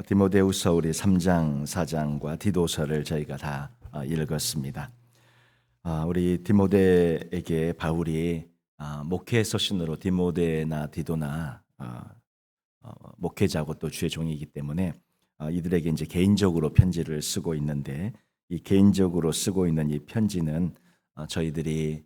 디모데후서 우리 3장, 4장과 디도서를 저희가 다 읽었습니다. 우리 디모데에게 바울이 목회 서신으로 디모데나 디도나 목회자고 또 주의 종이기 때문에 이들에게 이제 개인적으로 편지를 쓰고 있는데, 이 개인적으로 쓰고 있는 이 편지는 저희들이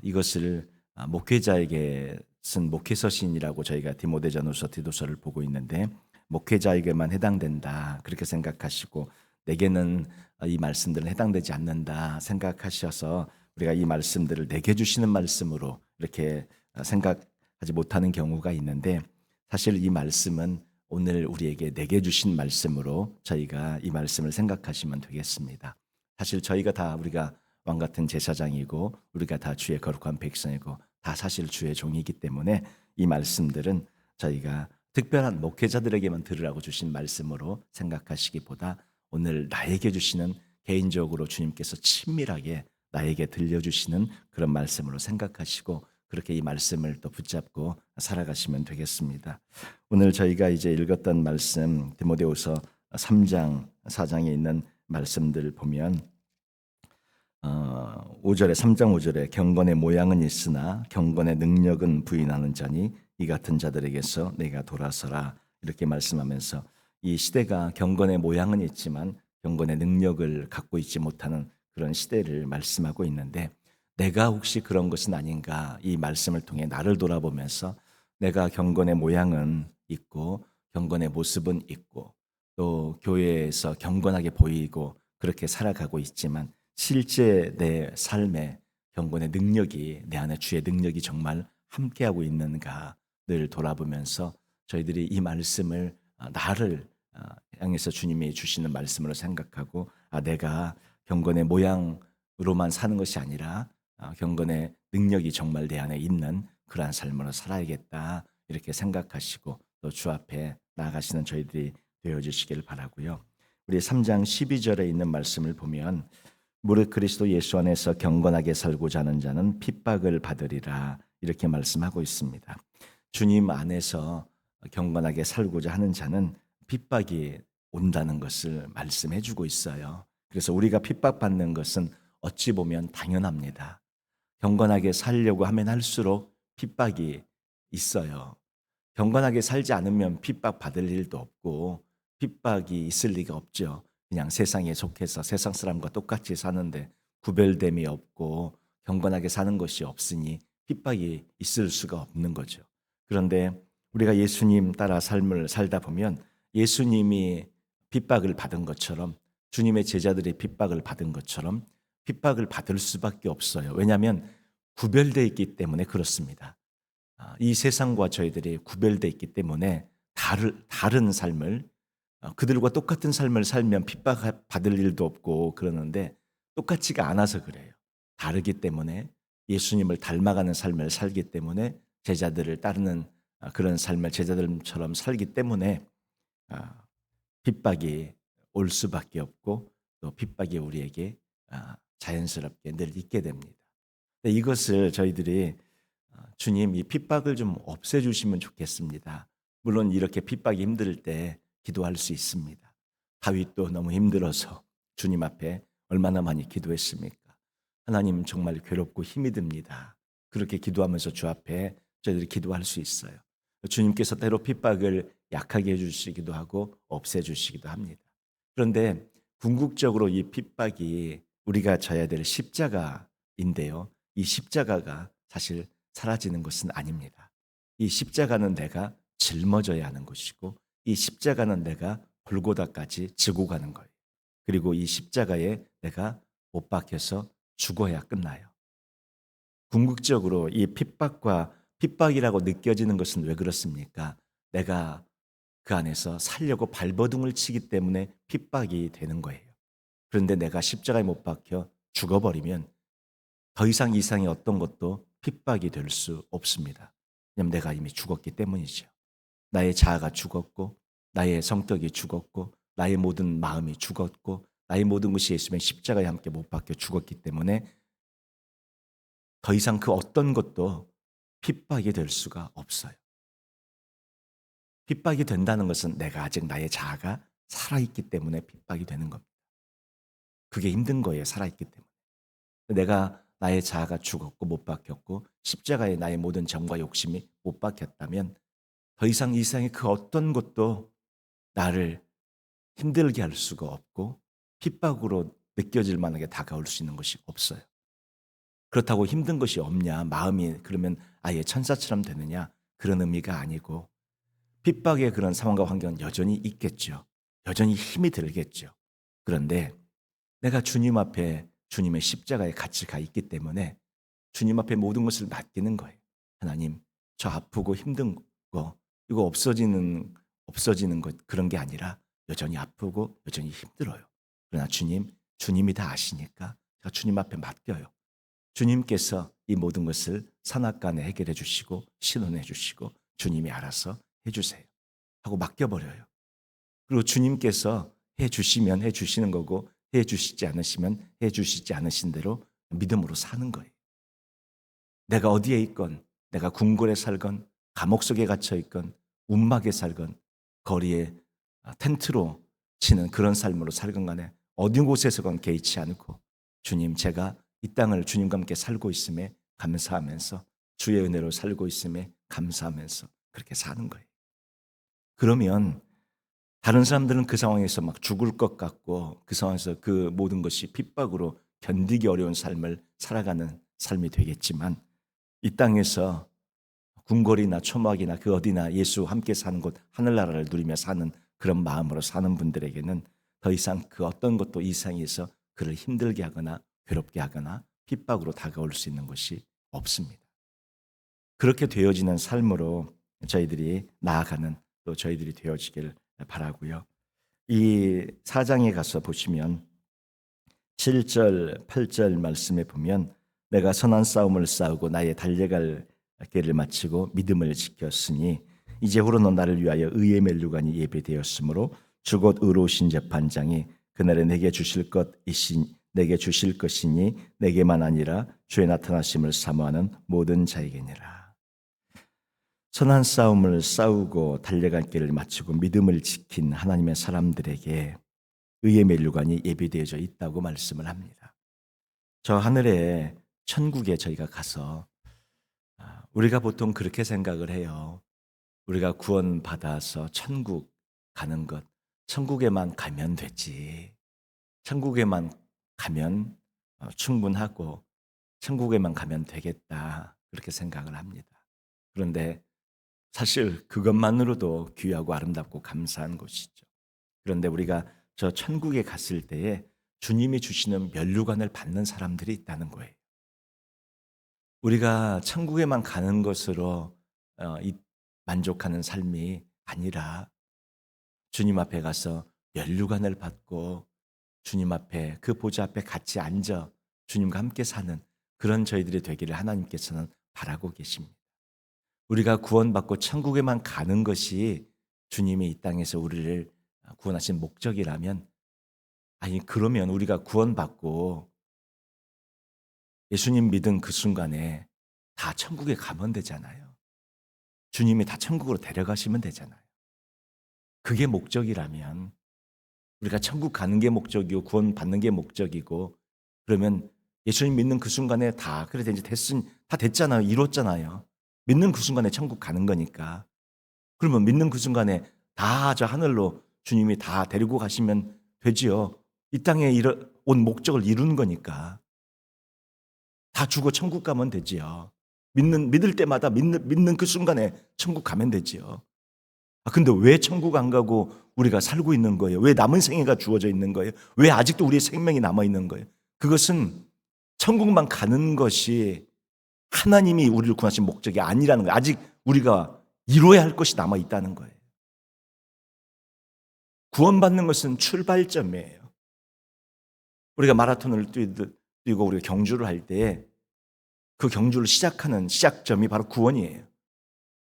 이것을 목회자에게 쓴 목회 서신이라고 저희가 디모데전후서, 디도서를 보고 있는데, 목회자에게만 해당된다 그렇게 생각하시고, 내게는 이 말씀들은 해당되지 않는다 생각하셔서 우리가 이 말씀들을 내게 주시는 말씀으로 이렇게 생각하지 못하는 경우가 있는데, 사실 이 말씀은 오늘 우리에게 내게 주신 말씀으로 저희가 이 말씀을 생각하시면 되겠습니다. 사실 저희가 다 우리가 왕 같은 제사장이고 우리가 다 주의 거룩한 백성이고 다 사실 주의 종이기 때문에 이 말씀들은 저희가 특별한 목회자들에게만 들으라고 주신 말씀으로 생각하시기보다 오늘 나에게 주시는, 개인적으로 주님께서 친밀하게 나에게 들려주시는 그런 말씀으로 생각하시고 그렇게 이 말씀을 또 붙잡고 살아가시면 되겠습니다. 오늘 저희가 이제 읽었던 말씀 디모데후서 3장, 4장에 있는 말씀들 보면 5절에 3장 5절에 경건의 모양은 있으나 경건의 능력은 부인하는 자니 이 같은 자들에게서 내가 돌아서라, 이렇게 말씀하면서 이 시대가 경건의 모양은 있지만 경건의 능력을 갖고 있지 못하는 그런 시대를 말씀하고 있는데, 내가 혹시 그런 것은 아닌가, 이 말씀을 통해 나를 돌아보면서 내가 경건의 모양은 있고 경건의 모습은 있고 또 교회에서 경건하게 보이고 그렇게 살아가고 있지만 실제 내 삶에 경건의 능력이, 내 안에 주의 능력이 정말 함께하고 있는가 늘 돌아보면서 저희들이 이 말씀을 나를 향해서 주님이 주시는 말씀으로 생각하고, 내가 경건의 모양으로만 사는 것이 아니라 경건의 능력이 정말 내 안에 있는 그러한 삶으로 살아야겠다, 이렇게 생각하시고 또 주 앞에 나아가시는 저희들이 되어주시기를 바라고요. 우리 3장 12절에 있는 말씀을 보면 무릇 그리스도 예수 안에서 경건하게 살고자 하는 자는 핍박을 받으리라, 이렇게 말씀하고 있습니다. 주님 안에서 경건하게 살고자 하는 자는 핍박이 온다는 것을 말씀해 주고 있어요. 그래서 우리가 핍박받는 것은 어찌 보면 당연합니다. 경건하게 살려고 하면 할수록 핍박이 있어요. 경건하게 살지 않으면 핍박받을 일도 없고 핍박이 있을 리가 없죠. 그냥 세상에 속해서 세상 사람과 똑같이 사는데 구별됨이 없고 경건하게 사는 것이 없으니 핍박이 있을 수가 없는 거죠. 그런데 우리가 예수님 따라 삶을 살다 보면 예수님이 핍박을 받은 것처럼, 주님의 제자들이 핍박을 받은 것처럼 핍박을 받을 수밖에 없어요. 왜냐하면 구별되어 있기 때문에 그렇습니다. 이 세상과 저희들이 구별되어 있기 때문에 다른 삶을, 그들과 똑같은 삶을 살면 핍박받을 일도 없고 그러는데 똑같지가 않아서 그래요. 다르기 때문에, 예수님을 닮아가는 삶을 살기 때문에, 제자들을 따르는 그런 삶을 제자들처럼 살기 때문에 핍박이 올 수밖에 없고 또 핍박이 우리에게 자연스럽게 늘 있게 됩니다. 이것을 저희들이 주님 이 핍박을 좀 없애주시면 좋겠습니다. 물론 이렇게 핍박이 힘들 때 기도할 수 있습니다. 다윗도 너무 힘들어서 주님 앞에 얼마나 많이 기도했습니까? 하나님 정말 괴롭고 힘이 듭니다. 그렇게 기도하면서 주 앞에 저희들이 기도할 수 있어요. 주님께서 때로 핍박을 약하게 해주시기도 하고 없애주시기도 합니다. 그런데 궁극적으로 이 핍박이 우리가 져야 될 십자가인데요, 이 십자가가 사실 사라지는 것은 아닙니다. 이 십자가는 내가 짊어져야 하는 것이고 이 십자가는 내가 골고다까지 지고 가는 거예요. 그리고 이 십자가에 내가 못 박혀서 죽어야 끝나요. 궁극적으로 이 핍박이라고 느껴지는 것은 왜 그렇습니까? 내가 그 안에서 살려고 발버둥을 치기 때문에 핍박이 되는 거예요. 그런데 내가 십자가에 못 박혀 죽어버리면 더 이상 이상의 어떤 것도 핍박이 될 수 없습니다. 왜냐하면 내가 이미 죽었기 때문이죠. 나의 자아가 죽었고 나의 성격이 죽었고 나의 모든 마음이 죽었고 나의 모든 것이 예수님의 십자가에 함께 못 박혀 죽었기 때문에 더 이상 그 어떤 것도 핍박이 될 수가 없어요. 핍박이 된다는 것은 내가 아직 나의 자아가 살아있기 때문에 핍박이 되는 겁니다. 그게 힘든 거예요. 살아있기 때문에. 내가 나의 자아가 죽었고 못 박혔고 십자가에 나의 모든 정과 욕심이 못 박혔다면 더 이상 이 세상의 그 어떤 것도 나를 힘들게 할 수가 없고 핍박으로 느껴질 만하게 다가올 수 있는 것이 없어요. 그렇다고 힘든 것이 없냐, 마음이 그러면 아예 천사처럼 되느냐, 그런 의미가 아니고 핍박의 그런 상황과 환경은 여전히 있겠죠. 여전히 힘이 들겠죠. 그런데 내가 주님 앞에 주님의 십자가에 같이 가 있기 때문에 주님 앞에 모든 것을 맡기는 거예요. 하나님, 저 아프고 힘든 거 이거 없어지는 것 그런 게 아니라 여전히 아프고 여전히 힘들어요. 그러나 주님이 다 아시니까 제가 주님 앞에 맡겨요. 주님께서 이 모든 것을 선악간에 해결해 주시고 신원해 주시고 주님이 알아서 해 주세요 하고 맡겨버려요. 그리고 주님께서 해 주시면 해 주시는 거고 해 주시지 않으시면 해 주시지 않으신 대로 믿음으로 사는 거예요. 내가 어디에 있건, 내가 궁궐에 살건, 감옥 속에 갇혀 있건, 움막에 살건, 거리에 텐트로 치는 그런 삶으로 살건 간에 어디 곳에서건 개의치 않고 주님, 제가 이 땅을 주님과 함께 살고 있음에 감사하면서 주의 은혜로 살고 있음에 감사하면서 그렇게 사는 거예요. 그러면 다른 사람들은 그 상황에서 막 죽을 것 같고 그 상황에서 그 모든 것이 핍박으로 견디기 어려운 삶을 살아가는 삶이 되겠지만 이 땅에서 궁궐이나 초막이나 그 어디나 예수와 함께 사는 곳 하늘나라를 누리며 사는 그런 마음으로 사는 분들에게는 더 이상 그 어떤 것도 이 세상에서 그를 힘들게 하거나 괴롭게 하거나 핍박으로 다가올 수 있는 것이 없습니다. 그렇게 되어지는 삶으로 저희들이 나아가는 또 저희들이 되어지길 바라고요. 이 4장에 가서 보시면 7절, 8절 말씀에 보면 내가 선한 싸움을 싸우고 나의 달려갈 길을 마치고 믿음을 지켰으니 이제후로는 나를 위하여 의의 면류관이 예비되었으므로 주곧 의로우신 재판장이 그날에 내게 주실 것이니 내게만 아니라 주의 나타나심을 사모하는 모든 자에게니라. 선한 싸움을 싸우고 달려갈 길을 마치고 믿음을 지킨 하나님의 사람들에게 의의 면류관이 예비되어져 있다고 말씀을 합니다. 저 하늘에 천국에 저희가 가서 우리가 보통 그렇게 생각을 해요. 우리가 구원받아서 천국 가는 것, 천국에만 가면 되지. 천국에만 가면 충분하고 천국에만 가면 되겠다. 그렇게 생각을 합니다. 그런데 사실 그것만으로도 귀하고 아름답고 감사한 것이죠. 그런데 우리가 저 천국에 갔을 때에 주님이 주시는 면류관을 받는 사람들이 있다는 거예요. 우리가 천국에만 가는 것으로 만족하는 삶이 아니라 주님 앞에 가서 면류관을 받고 주님 앞에 그 보좌 앞에 같이 앉아 주님과 함께 사는 그런 저희들이 되기를 하나님께서는 바라고 계십니다. 우리가 구원받고 천국에만 가는 것이 주님이 이 땅에서 우리를 구원하신 목적이라면 그러면 우리가 구원받고 예수님 믿은 그 순간에 다 천국에 가면 되잖아요. 주님이 다 천국으로 데려가시면 되잖아요. 그게 목적이라면 우리가 천국 가는 게 목적이고 구원받는 게 목적이고 그러면 예수님 믿는 그 순간에 다 됐잖아요. 이뤘잖아요. 믿는 그 순간에 천국 가는 거니까. 그러면 믿는 그 순간에 다 저 하늘로 주님이 다 데리고 가시면 되지요. 이 땅에 온 목적을 이룬 거니까. 다 죽어 천국 가면 되지요. 믿을 때마다 믿는 그 순간에 천국 가면 되지요. 근데 왜 천국 안 가고 우리가 살고 있는 거예요? 왜 남은 생애가 주어져 있는 거예요? 왜 아직도 우리의 생명이 남아 있는 거예요? 그것은 천국만 가는 것이 하나님이 우리를 구하신 목적이 아니라는 거예요. 아직 우리가 이루어야 할 것이 남아 있다는 거예요. 구원받는 것은 출발점이에요. 우리가 마라톤을 뛰고 우리가 경주를 할 때에 그 경주를 시작하는 시작점이 바로 구원이에요.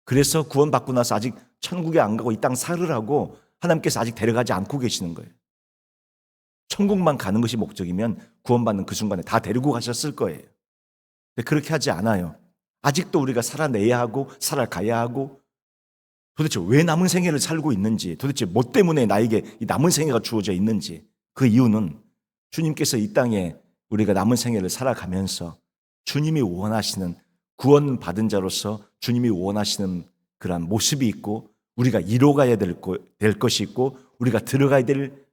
그래서 구원받고 나서 아직 천국에 안 가고 이 땅 살으라고 하나님께서 아직 데려가지 않고 계시는 거예요. 천국만 가는 것이 목적이면 구원받는 그 순간에 다 데리고 가셨을 거예요. 근데 그렇게 하지 않아요. 아직도 우리가 살아내야 하고 살아가야 하고 도대체 왜 남은 생애를 살고 있는지, 도대체 뭐 때문에 나에게 이 남은 생애가 주어져 있는지, 그 이유는 주님께서 이 땅에 우리가 남은 생애를 살아가면서 주님이 원하시는, 구원받은 자로서 주님이 원하시는 그러한 모습이 있고, 우리가 이뤄가야 될 것이 있고, 우리가 들어가야 될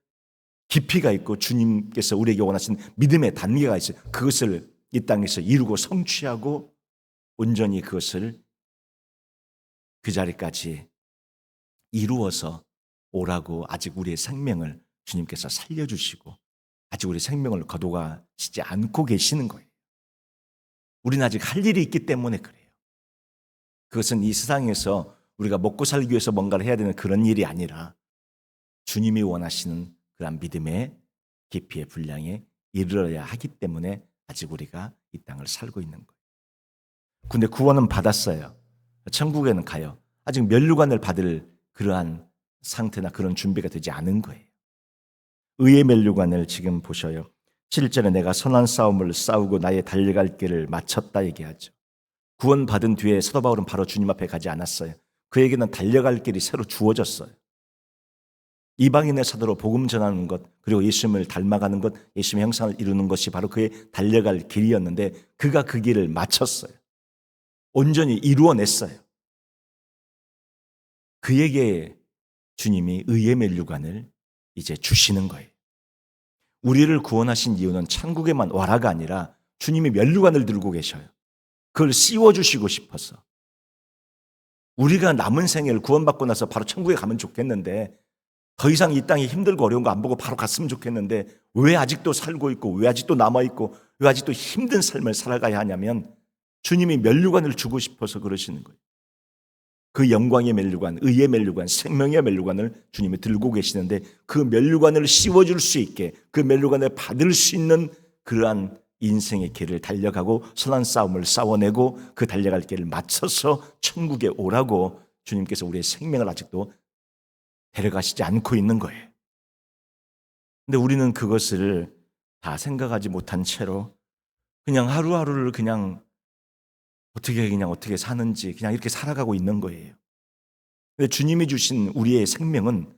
깊이가 있고, 주님께서 우리에게 원하시는 믿음의 단계가 있어요. 그것을 이 땅에서 이루고 성취하고 온전히 그것을 그 자리까지 이루어서 오라고 아직 우리의 생명을 주님께서 살려주시고 아직 우리 생명을 거둬가시지 않고 계시는 거예요. 우리는 아직 할 일이 있기 때문에 그래요. 그것은 이 세상에서 우리가 먹고 살기 위해서 뭔가를 해야 되는 그런 일이 아니라 주님이 원하시는 그런 믿음의 깊이의 분량에 이르러야 하기 때문에 아직 우리가 이 땅을 살고 있는 거예요. 근데 구원은 받았어요. 천국에는 가요. 아직 면류관을 받을 그러한 상태나 그런 준비가 되지 않은 거예요. 의의 면류관을 지금 보셔요. 7절에 내가 선한 싸움을 싸우고 나의 달려갈 길을 마쳤다 얘기하죠. 구원받은 뒤에 사도 바울은 바로 주님 앞에 가지 않았어요. 그에게는 달려갈 길이 새로 주어졌어요. 이방인의 사도로 복음 전하는 것, 그리고 예수님을 닮아가는 것, 예수님의 형상을 이루는 것이 바로 그의 달려갈 길이었는데 그가 그 길을 마쳤어요. 온전히 이루어냈어요. 그에게 주님이 의의 면류관을 이제 주시는 거예요. 우리를 구원하신 이유는 천국에만 와라가 아니라 주님이 면류관을 들고 계셔요. 그걸 씌워주시고 싶어서. 우리가 남은 생애를 구원받고 나서 바로 천국에 가면 좋겠는데 더 이상 이 땅이 힘들고 어려운 거 안 보고 바로 갔으면 좋겠는데 왜 아직도 살고 있고 왜 아직도 남아있고 왜 아직도 힘든 삶을 살아가야 하냐면 주님이 면류관을 주고 싶어서 그러시는 거예요. 그 영광의 면류관, 의의 면류관, 생명의 면류관을 주님이 들고 계시는데 그 면류관을 씌워줄 수 있게 그 면류관을 받을 수 있는 그러한 인생의 길을 달려가고 선한 싸움을 싸워내고 그 달려갈 길을 맞춰서 천국에 오라고 주님께서 우리의 생명을 아직도 데려가시지 않고 있는 거예요. 근데 우리는 그것을 다 생각하지 못한 채로 그냥 하루하루를 그냥 어떻게 사는지 그냥 이렇게 살아가고 있는 거예요. 근데 주님이 주신 우리의 생명은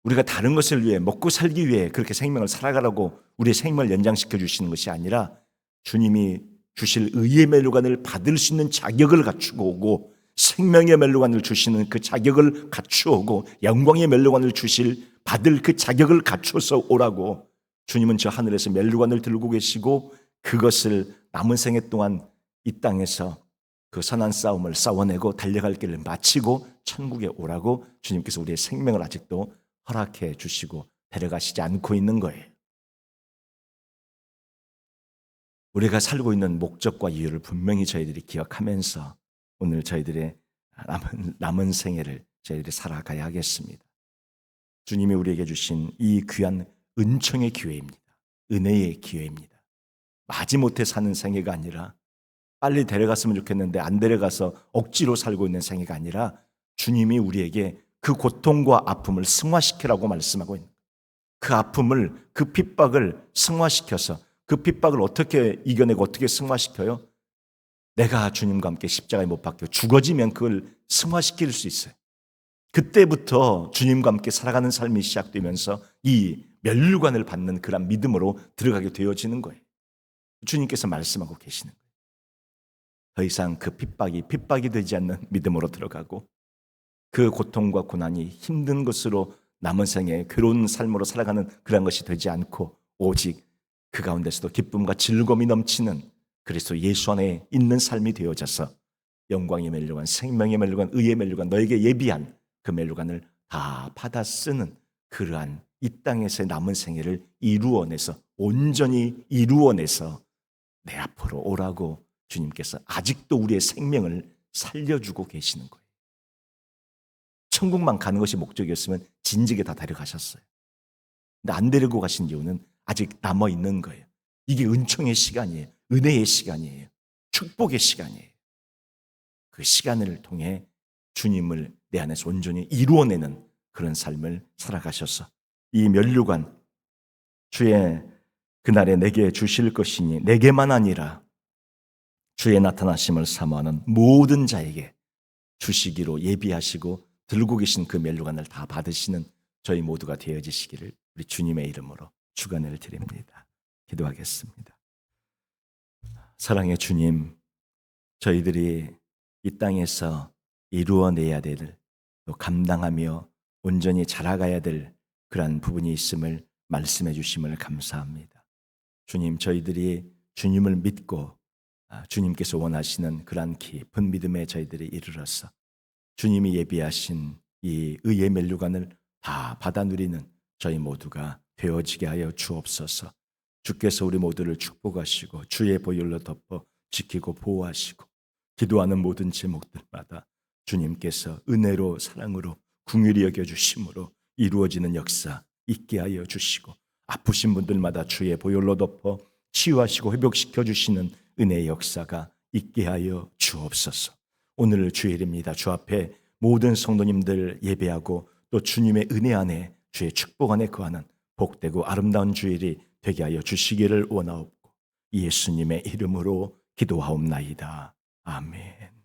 우리가 다른 것을 위해 먹고 살기 위해 그렇게 생명을 살아가라고 우리의 생명을 연장시켜 주시는 것이 아니라 주님이 주실 의의 면류관을 받을 수 있는 자격을 갖추고 오고 생명의 면류관을 주시는 그 자격을 갖추어오고 영광의 면류관을 받을 그 자격을 갖춰서 오라고 주님은 저 하늘에서 면류관을 들고 계시고 그것을 남은 생애 동안 이 땅에서 그 선한 싸움을 싸워내고 달려갈 길을 마치고 천국에 오라고 주님께서 우리의 생명을 아직도 허락해 주시고 데려가시지 않고 있는 거예요. 우리가 살고 있는 목적과 이유를 분명히 저희들이 기억하면서 오늘 저희들의 남은 생애를 저희들이 살아가야 하겠습니다. 주님이 우리에게 주신 이 귀한 은총의 기회입니다. 은혜의 기회입니다. 마지못해 사는 생애가 아니라 빨리 데려갔으면 좋겠는데 안 데려가서 억지로 살고 있는 생애가 아니라 주님이 우리에게 그 고통과 아픔을 승화시키라고 말씀하고 있는 거예요. 그 아픔을, 그 핍박을 승화시켜서 그 핍박을 어떻게 이겨내고 어떻게 승화시켜요? 내가 주님과 함께 십자가에 못 박혀 죽어지면 그걸 승화시킬 수 있어요. 그때부터 주님과 함께 살아가는 삶이 시작되면서 이 면류관을 받는 그런 믿음으로 들어가게 되어지는 거예요. 주님께서 말씀하고 계시는 거예요. 더 이상 그 핍박이 되지 않는 믿음으로 들어가고 그 고통과 고난이 힘든 것으로 남은 생에 괴로운 삶으로 살아가는 그런 것이 되지 않고 오직 그 가운데서도 기쁨과 즐거움이 넘치는 그리스도 예수 안에 있는 삶이 되어져서 영광의 면류관, 생명의 면류관, 의의 면류관, 너에게 예비한 그 면류관을 다 받아 쓰는 그러한 이 땅에서의 남은 생애를 이루어내서 온전히 이루어내서 내 앞으로 오라고 주님께서 아직도 우리의 생명을 살려주고 계시는 거예요. 천국만 가는 것이 목적이었으면 진즉에 다 데려가셨어요. 근데 안 데리고 가신 이유는 아직 남아있는 거예요. 이게 은총의 시간이에요. 은혜의 시간이에요. 축복의 시간이에요. 그 시간을 통해 주님을 내 안에서 온전히 이루어내는 그런 삶을 살아가셔서 이 면류관 주의 그날에 내게 주실 것이니 내게만 아니라 주의 나타나심을 사모하는 모든 자에게 주시기로 예비하시고 들고 계신 그 멜로간을 다 받으시는 저희 모두가 되어지시기를 우리 주님의 이름으로 축원을 드립니다. 기도하겠습니다. 사랑의 주님, 저희들이 이 땅에서 이루어내야 될, 또 감당하며 온전히 자라가야 될 그러한 부분이 있음을 말씀해 주심을 감사합니다. 주님, 저희들이 주님을 믿고 주님께서 원하시는 그러한 깊은 믿음에 저희들이 이르러서 주님이 예비하신 이 의의 멜류관을 다 받아 누리는 저희 모두가 되어지게 하여 주옵소서. 주께서 우리 모두를 축복하시고 주의 보혈로 덮어 지키고 보호하시고 기도하는 모든 제목들마다 주님께서 은혜로 사랑으로 긍휼히 여겨주심으로 이루어지는 역사 있게 하여 주시고 아프신 분들마다 주의 보혈로 덮어 치유하시고 회복시켜 주시는 은혜의 역사가 있게 하여 주옵소서. 오늘 주일입니다. 주 앞에 모든 성도님들 예배하고 또 주님의 은혜 안에 주의 축복 안에 거하는 복되고 아름다운 주일이 되게 하여 주시기를 원하옵고 예수님의 이름으로 기도하옵나이다. 아멘.